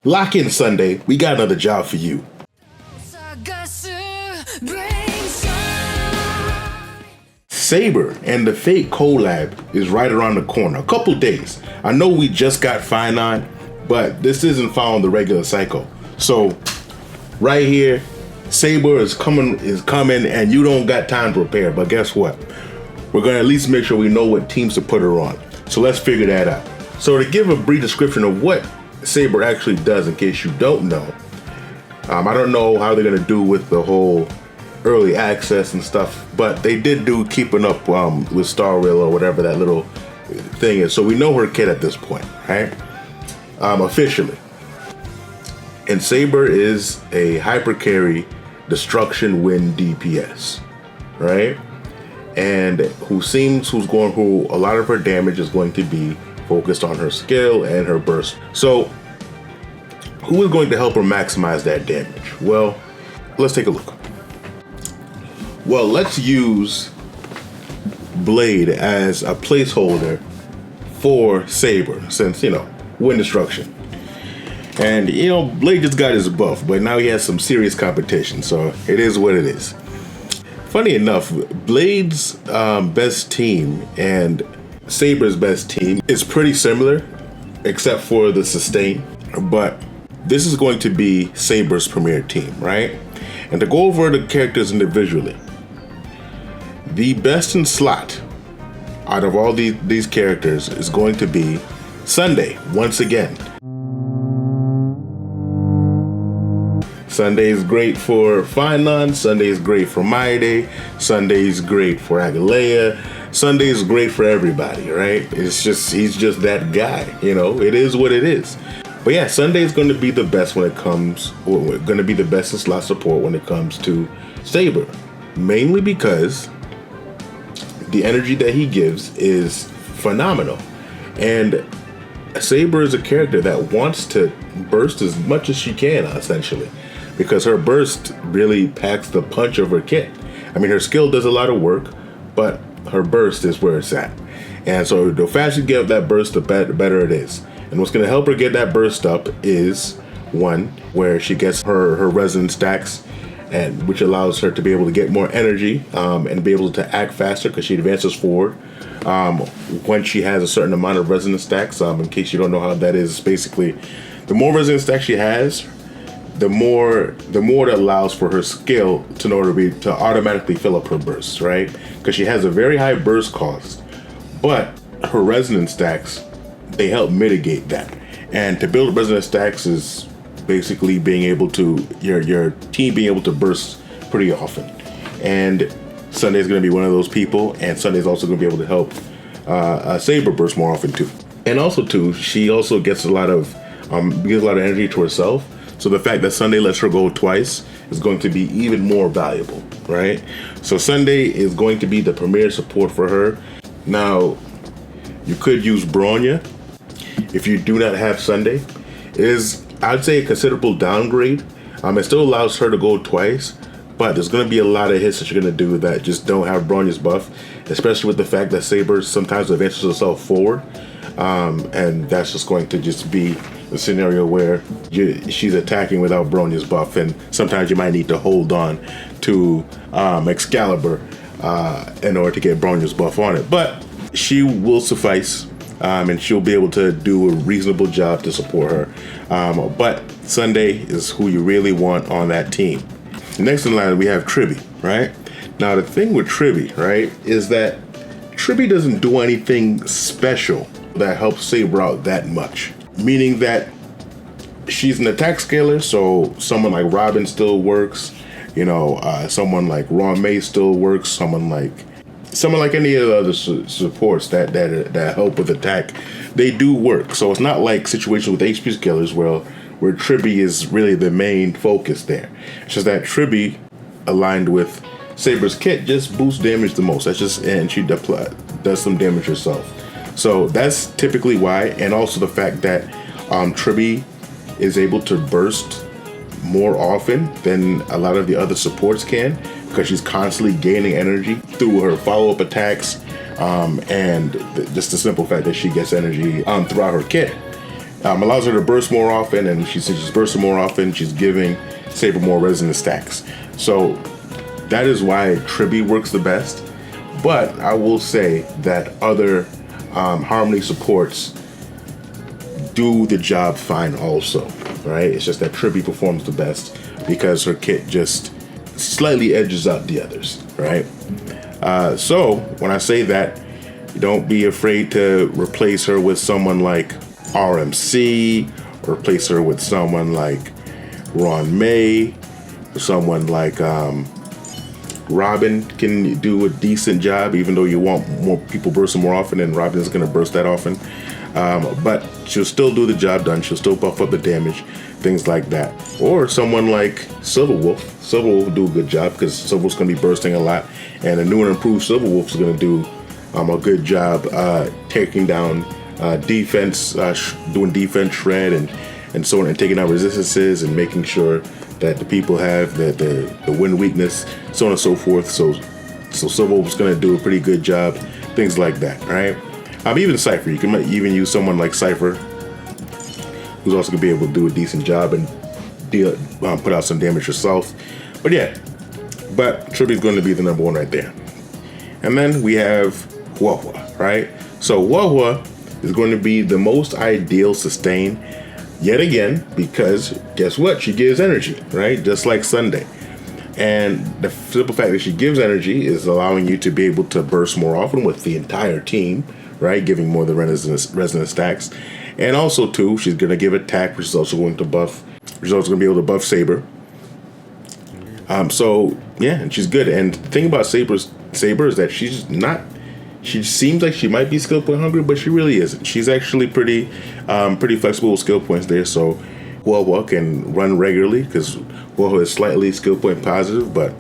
Lock in Sunday, we got another job for you. Saber and the Fate collab is right around the corner, a couple days. I know we just got Finon, but this isn't following the regular cycle. So right here, Saber is coming, and you don't got time to prepare, but guess what? We're gonna at least make sure we know what teams to put her on. So let's figure that out. So to give a brief description of what Saber actually does, in case you don't know, I don't know how they're gonna do with the whole early access and stuff, but they did do keeping up with Star Rail or whatever that little thing is. So we know her kit at this point, right? Officially. And Saber is a hyper carry destruction wind DPS, right? And who's going who a lot of her damage is going to be focused on her skill and her burst. So who is going to help her maximize that damage? Well, let's take a look. Well, let's use Blade as a placeholder for Saber, since, wind destruction. And, Blade just got his buff, but now he has some serious competition, so it is what it is. Funny enough, Blade's best team and Saber's best team is pretty similar, except for the sustain, but this is going to be Saber's premier team, right? And to go over the characters individually, the best in slot out of all these characters is going to be Sunday, once again. Sunday is great for Finon, Sunday is great for Maide, Sunday is great for Agalea, Sunday is great for everybody, right? He's just that guy, it is what it is. But yeah, Sunday is going to be the best going to be the best in slot support when it comes to Saber, mainly because the energy that he gives is phenomenal. And Saber is a character that wants to burst as much as she can, essentially, because her burst really packs the punch of her kit. I mean, her skill does a lot of work, but her burst is where it's at. And so the faster you get that burst, the better it is. And what's going to help her get that burst up is, one, where she gets her resonance stacks, and which allows her to be able to get more energy and be able to act faster because she advances forward when she has a certain amount of resonance stacks. In case you don't know how that is, basically, the more resonance stacks she has, the more it allows for her skill to automatically fill up her bursts, right? Because she has a very high burst cost, but her resonance stacks, they help mitigate that. And to build resonance stacks is basically being able to your team being able to burst pretty often. And Sunday is going to be one of those people, and Sunday is also going to be able to help Saber burst more often too. And also too, she also gets a lot of energy to herself. So the fact that Sunday lets her go twice is going to be even more valuable, right? So Sunday is going to be the premier support for her. Now, you could use Bronya if you do not have Sunday. It is, I'd say, a considerable downgrade. It still allows her to go twice, but there's going to be a lot of hits that you're going to do that just don't have Bronya's buff, especially with the fact that Saber sometimes advances herself forward. And that's just going to just be a scenario where she's attacking without Bronya's buff, and sometimes you might need to hold on to Excalibur in order to get Bronya's buff on it. But she will suffice, and she'll be able to do a reasonable job to support her. But Sunday is who you really want on that team. Next in line, we have Tribby, right? Now, the thing with Tribby, right, is that Tribby doesn't do anything special that helps Saber out that much. Meaning that she's an attack scaler, so someone like Robin still works, someone like Raw May still works, someone like any of the other supports that help with attack, they do work. So it's not like situations with HP scalers where Tribby is really the main focus there. It's just that Tribby, aligned with Saber's kit, just boosts damage the most. And she does some damage herself. So that's typically why, and also the fact that Tribby is able to burst more often than a lot of the other supports can, because she's constantly gaining energy through her follow-up attacks, and just the simple fact that she gets energy throughout her kit. Allows her to burst more often, and since she's bursting more often, she's giving Saber more resonance stacks. So that is why Tribby works the best. But I will say that other Harmony supports do the job fine also, right? It's just that Tribby performs the best because her kit just slightly edges out the others, right? So when I say that, don't be afraid to replace her with someone like RMC, or replace her with someone like Ron May, or someone like Robin can do a decent job, even though you want more people bursting more often, and Robin isn't going to burst that often. But she'll still do the job done. She'll still buff up the damage, things like that. Or someone like Silverwolf. Silverwolf will do a good job because Silverwolf's going to be bursting a lot, and a new and improved Silverwolf is going to do a good job taking down defense, doing defense shred and so on, and taking out resistances and making sure that the people have the win weakness, so on and so forth. So Silverwolf's going to do a pretty good job, things like that, right? Even Cypher, you can even use someone like Cypher, who's also going to be able to do a decent job and put out some damage herself. But yeah, Tribby's going to be the number one right there. And then we have Huahua, right? So Huahua is going to be the most ideal sustain yet again, because guess what? She gives energy, right? Just like Sunday. And the simple fact that she gives energy is allowing you to be able to burst more often with the entire team, right? Giving more of the resonance stacks. And also too, she's going to give attack, which is also going to buff. She's also going to be able to buff Saber. So yeah, and she's good. And the thing about Saber is that she seems like she might be skill point hungry, but she really isn't. She's actually pretty flexible with skill points there. So Huahua can run regularly because Huahua is slightly skill point positive, but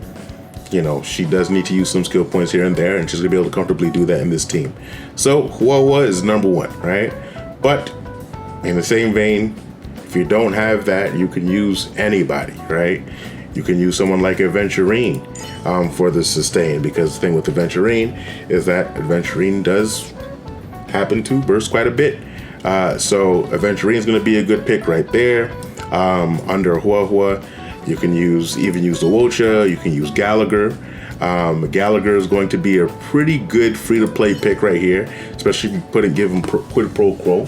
you know, she does need to use some skill points here and there, and she's gonna be able to comfortably do that in this team. So Huahua is number one, right? But in the same vein, if you don't have that, you can use anybody, right? You can use someone like Aventurine for the sustain, because the thing with Aventurine is that Aventurine does happen to burst quite a bit. So Aventurine is going to be a good pick right there. Under Huahua, you can even use the Wocha, you can use Gallagher. Gallagher is going to be a pretty good free-to-play pick right here, especially if you give him quid pro quo.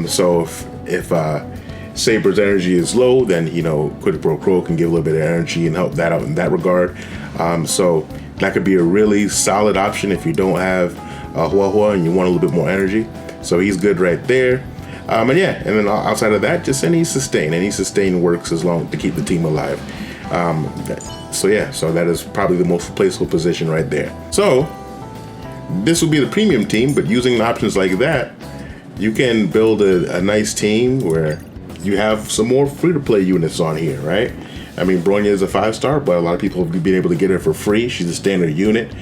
So if Saber's energy is low, then Quid Pro Quo can give a little bit of energy and help that out in that regard. So that could be a really solid option if you don't have Huahua and you want a little bit more energy. So he's good right there. And then outside of that, just any sustain works as long to keep the team alive. So that is probably the most replaceable position right there. So this will be the premium team, but using options like that, you can build a nice team where you have some more free-to-play units on here, right? I mean, Bronya is a 5-star, but a lot of people have been able to get her for free. She's a standard unit.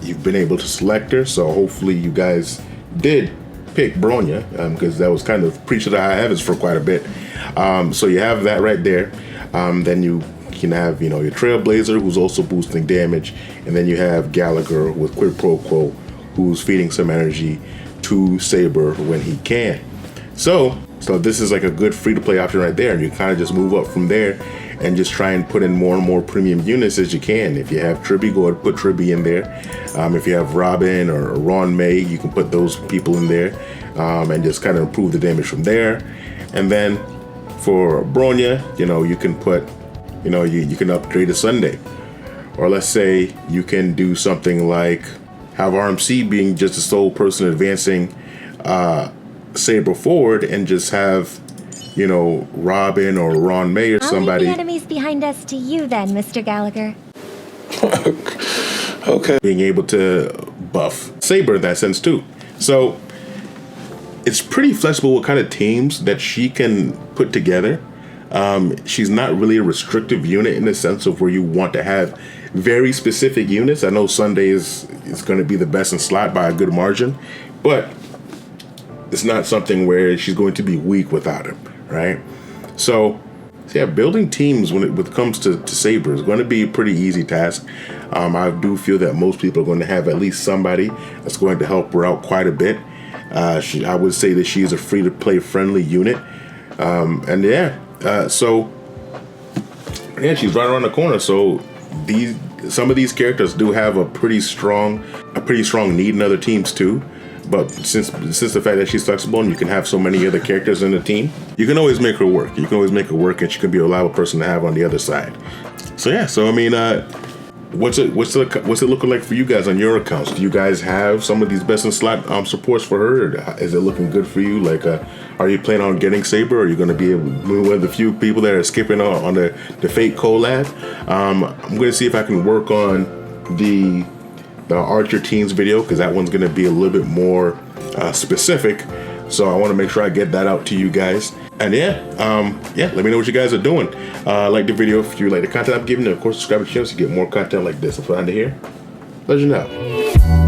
You've been able to select her, so hopefully you guys did pick Bronya, because that was kind of preached to the high heavens for quite a bit. So you have that right there. Then you can have, your Trailblazer, who's also boosting damage, and then you have Gallagher with Quid Pro Quo, who's feeding some energy to Saber when he can. So this is like a good free-to-play option right there, and you kind of just move up from there and just try and put in more and more premium units as you can. If you have Tribby, go ahead and put Tribby in there. If you have Robin or Ron May, you can put those people in there and just kind of improve the damage from there. And then for Bronya, you can put, you can upgrade a Sunday. Or let's say you can do something like have RMC being just the sole person advancing Saber forward, and just have, Robin or Ron May or somebody. I'll leave the enemies behind us to you then, Mr. Gallagher. Okay. Being able to buff Saber in that sense too. So it's pretty flexible what kind of teams that she can put together. She's not really a restrictive unit in the sense of where you want to have very specific units. I know Sunday is going to be the best in slot by a good margin, but it's not something where she's going to be weak without him, right? So yeah, building teams when it comes to Saber is going to be a pretty easy task. I do feel that most people are going to have at least somebody that's going to help her out quite a bit. I would say that she's a free-to-play friendly unit. And yeah, so yeah, she's right around the corner. So some of these characters do have a pretty strong need in other teams too. But since the fact that she's flexible and you can have so many other characters in the team, you can always make her work. You can always make her work, and she can be a reliable person to have on the other side. So yeah, so I mean, what's it looking like for you guys on your accounts? Do you guys have some of these best in slot supports for her? Or is it looking good for you? Like, are you planning on getting Saber? Or are you going to be one of the few people that are skipping on the fake collab? I'm going to see if I can work on the Archer Teens video, because that one's going to be a little bit more specific. So I want to make sure I get that out to you guys. And yeah, let me know what you guys are doing. Like the video if you like the content I'm giving, and of course subscribe to the channel so you get more content like this. If I'm under here, let you know.